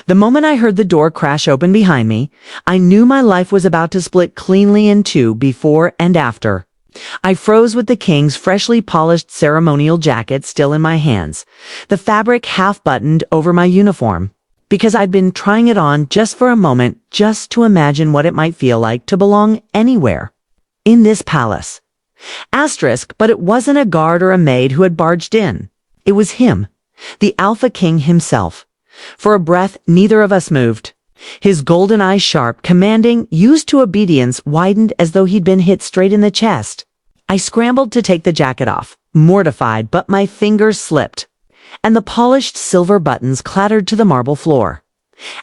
The moment I heard the door crash open behind me, I knew my life was about to split cleanly in two before and after. I froze with the king's freshly polished ceremonial jacket still in my hands, the fabric half buttoned over my uniform, because I'd been trying it on just for a moment, just to imagine what it might feel like to belong anywhere. In this palace. Asterisk, but it wasn't a guard or a maid who had barged in. It was him, the Alpha King himself. For a breath, neither of us moved. His golden eyes sharp, commanding, used to obedience, widened as though he'd been hit straight in the chest. I scrambled to take the jacket off, mortified, but my fingers slipped, and the polished silver buttons clattered to the marble floor.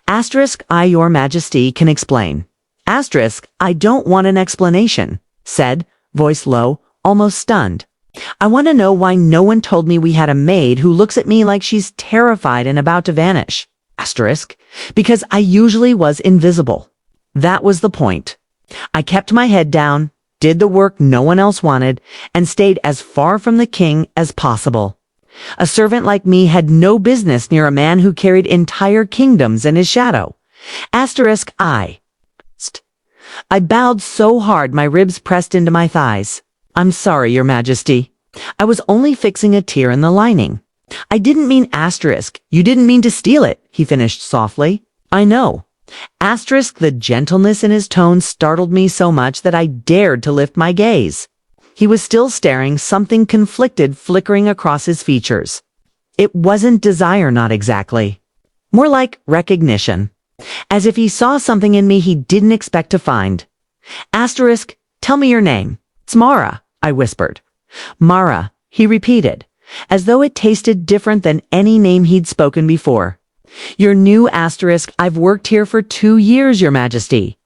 Asterisk, I, your majesty, can explain. Asterisk, I don't want an explanation, said, voice low, almost stunned. I want to know why no one told me we had a maid who looks at me like she's terrified and about to vanish. Asterisk, because I usually was invisible. That was the point. I kept my head down, did the work no one else wanted, and stayed as far from the king as possible. A servant like me had no business near a man who carried entire kingdoms in his shadow. Asterisk, I bowed so hard my ribs pressed into my thighs. I'm sorry, your majesty. I was only fixing a tear in the lining. I didn't mean asterisk. You didn't mean to steal it, he finished softly. I know. Asterisk, the gentleness in his tone startled me so much that I dared to lift my gaze. He was still staring, something conflicted flickering across his features. It wasn't desire, not exactly. More like recognition. As if he saw something in me he didn't expect to find. Asterisk, tell me your name. It's Mara, I whispered. Mara, he repeated, as though it tasted different than any name he'd spoken before. Your new asterisk, I've worked here for 2 years, your majesty.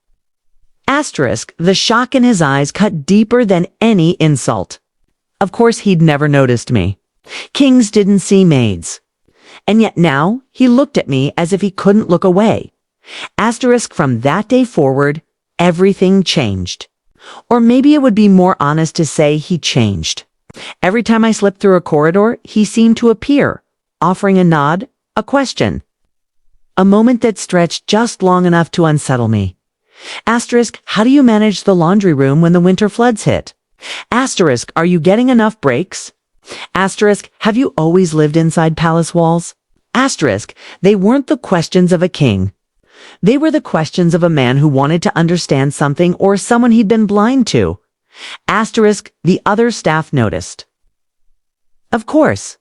Asterisk, the shock in his eyes cut deeper than any insult. Of course he'd never noticed me. Kings didn't see maids. And yet now he looked at me as if he couldn't look away. Asterisk, from that day forward, everything changed. Or maybe it would be more honest to say he changed. Every time I slipped through a corridor, he seemed to appear, offering a nod, a question. A moment that stretched just long enough to unsettle me. Asterisk, how do you manage the laundry room when the winter floods hit? Asterisk, are you getting enough breaks? Asterisk, have you always lived inside palace walls? Asterisk, they weren't the questions of a king. They were the questions of a man who wanted to understand something or someone he'd been blind to. Asterisk, the other staff noticed. Of course.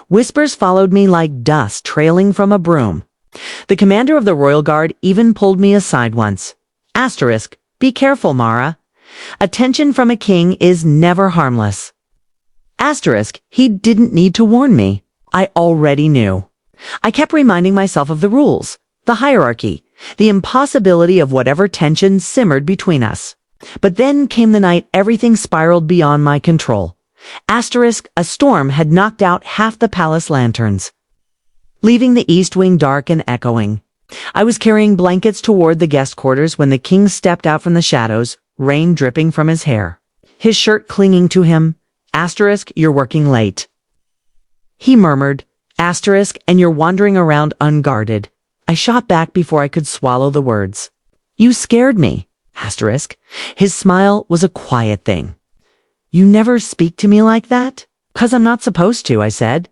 Whispers followed me like dust trailing from a broom. The commander of the royal guard even pulled me aside once. Asterisk, be careful, Mara. Attention from a king is never harmless. Asterisk, he didn't need to warn me. I already knew. I kept reminding myself of the rules, the hierarchy, the impossibility of whatever tension simmered between us. But then came the night everything spiraled beyond my control. Asterisk, a storm had knocked out half the palace lanterns, leaving the east wing dark and echoing. I was carrying blankets toward the guest quarters when the king stepped out from the shadows, rain dripping from his hair, his shirt clinging to him. Asterisk, you're working late. He murmured, asterisk, and you're wandering around unguarded. I shot back before I could swallow the words. You scared me, asterisk. His smile was a quiet thing. You never speak to me like that? 'Cause I'm not supposed to, I said.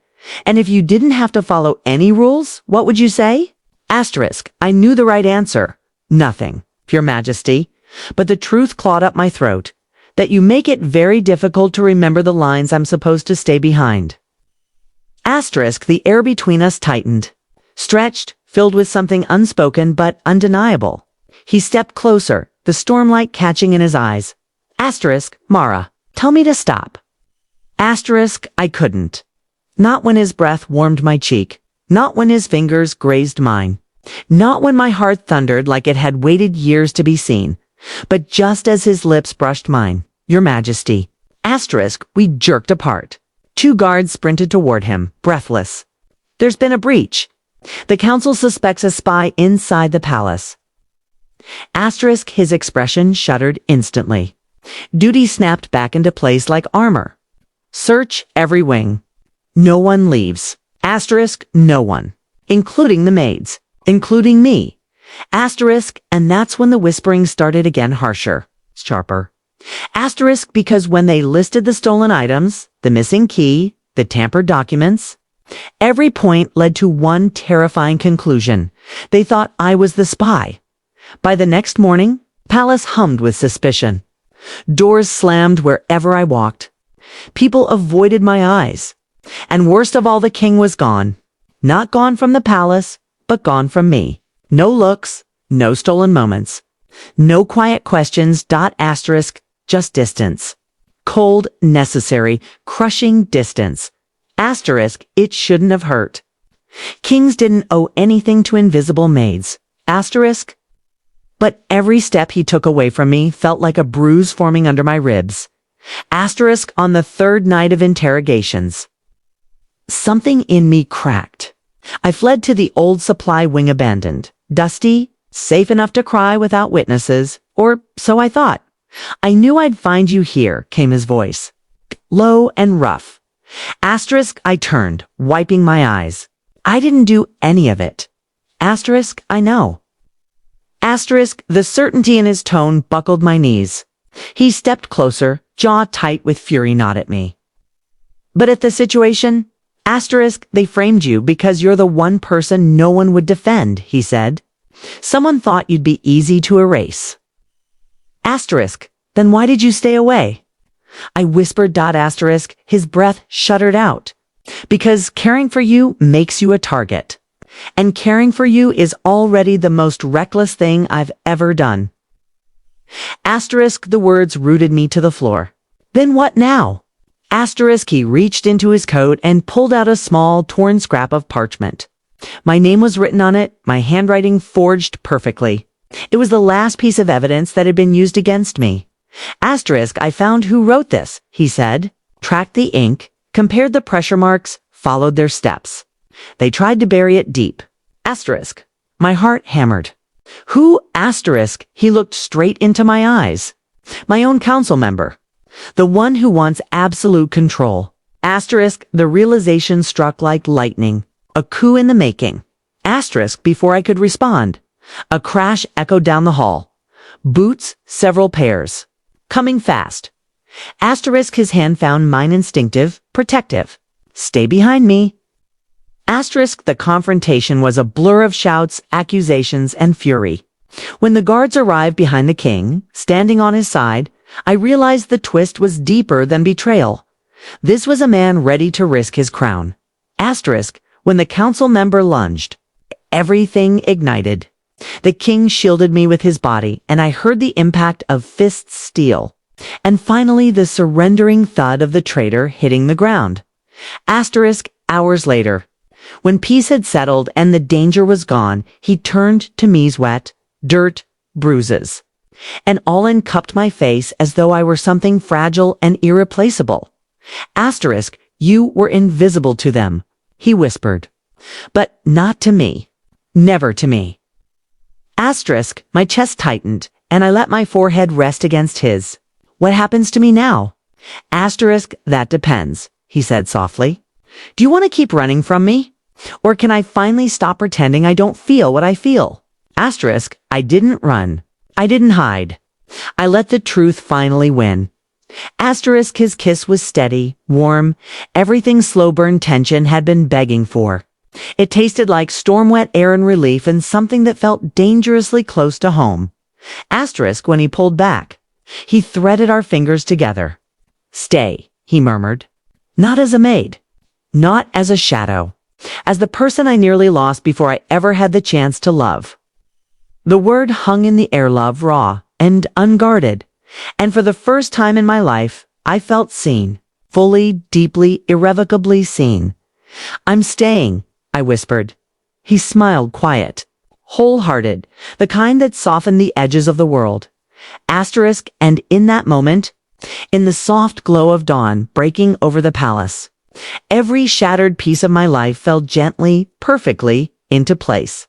And if you didn't have to follow any rules, what would you say? Asterisk, I knew the right answer. Nothing, your majesty. But the truth clawed up my throat, that you make it very difficult to remember the lines I'm supposed to stay behind. Asterisk, the air between us tightened, stretched, filled with something unspoken but undeniable. He stepped closer, the stormlight catching in his eyes. Asterisk, Mara, tell me to stop. Asterisk, I couldn't. Not when his breath warmed my cheek, not when his fingers grazed mine, not when my heart thundered like it had waited years to be seen, but just as his lips brushed mine. Your majesty. Asterisk, we jerked apart. 2 guards sprinted toward him, breathless. There's been a breach. The council suspects a spy inside the palace. Asterisk, his expression shuddered instantly. Duty snapped back into place like armor. Search every wing. No one leaves. Asterisk, no one. Including the maids. including me. Asterisk, and that's when the whispering started again harsher, sharper. Asterisk, because when they listed the stolen items, the missing key, the tampered documents, every point led to one terrifying conclusion. They thought I was the spy. By the next morning, Palace hummed with suspicion. Doors slammed wherever I walked. People avoided my eyes. And worst of all, the king was gone. Not gone from the palace, but gone from me. No looks, no stolen moments. No quiet questions, asterisk, just distance. Cold, necessary, crushing distance. Asterisk, it shouldn't have hurt. Kings didn't owe anything to invisible maids. Asterisk. But every step he took away from me felt like a bruise forming under my ribs. Asterisk on the third night of interrogations. Something in me cracked. I fled to the old supply wing abandoned. Dusty, safe enough to cry without witnesses, or so I thought. I knew I'd find you here, came his voice. Low and rough. Asterisk, I turned, wiping my eyes. I didn't do any of it. Asterisk, I know. Asterisk, the certainty in his tone buckled my knees. He stepped closer, jaw tight with fury, not at me. But at the situation, asterisk, they framed you because you're the one person no one would defend, he said. Someone thought you'd be easy to erase. Asterisk, then why did you stay away? I whispered, asterisk, his breath shuddered out. Because caring for you makes you a target. And caring for you is already the most reckless thing I've ever done. Asterisk, the words rooted me to the floor. Then what now? Asterisk, he reached into his coat and pulled out a small, torn scrap of parchment. My name was written on it, my handwriting forged perfectly. It was the last piece of evidence that had been used against me. Asterisk, I found who wrote this, he said, tracked the ink, compared the pressure marks, followed their steps. They tried to bury it deep. Asterisk. My heart hammered. Who, asterisk, he looked straight into my eyes. My own council member. The one who wants absolute control. Asterisk, the realization struck like lightning. A coup in the making. Asterisk, before I could respond. A crash echoed down the hall. Boots, several pairs. Coming fast. Asterisk, his hand found mine instinctive, protective. Stay behind me. Asterisk, the confrontation was a blur of shouts, accusations, and fury. When the guards arrived behind the king, standing on his side, I realized the twist was deeper than betrayal. This was a man ready to risk his crown. Asterisk, when the council member lunged, everything ignited. The king shielded me with his body, and I heard the impact of fists steel. And finally the surrendering thud of the traitor hitting the ground. Asterisk, hours later. When peace had settled and the danger was gone, he turned to me's wet, dirt, bruises. And Olin cupped my face as though I were something fragile and irreplaceable. Asterisk, you were invisible to them, he whispered. But not to me. Never to me. Asterisk, my chest tightened, and I let my forehead rest against his. What happens to me now? Asterisk, that depends, he said softly. Do you want to keep running from me? Or can I finally stop pretending I don't feel what I feel? Asterisk, I didn't run. I didn't hide. I let the truth finally win. Asterisk, his kiss was steady, warm, everything slow-burn tension had been begging for. It tasted like storm-wet air and relief and something that felt dangerously close to home. Asterisk, when he pulled back. He threaded our fingers together. Stay, he murmured. Not as a maid. Not as a shadow. As the person I nearly lost before I ever had the chance to love. The word hung in the air, love, raw and unguarded. And for the first time in my life, I felt seen. Fully, deeply, irrevocably seen. I'm staying, I whispered. He smiled, quiet, wholehearted, the kind that softened the edges of the world. Asterisk, and in that moment, in the soft glow of dawn breaking over the palace, every shattered piece of my life fell gently, perfectly, into place.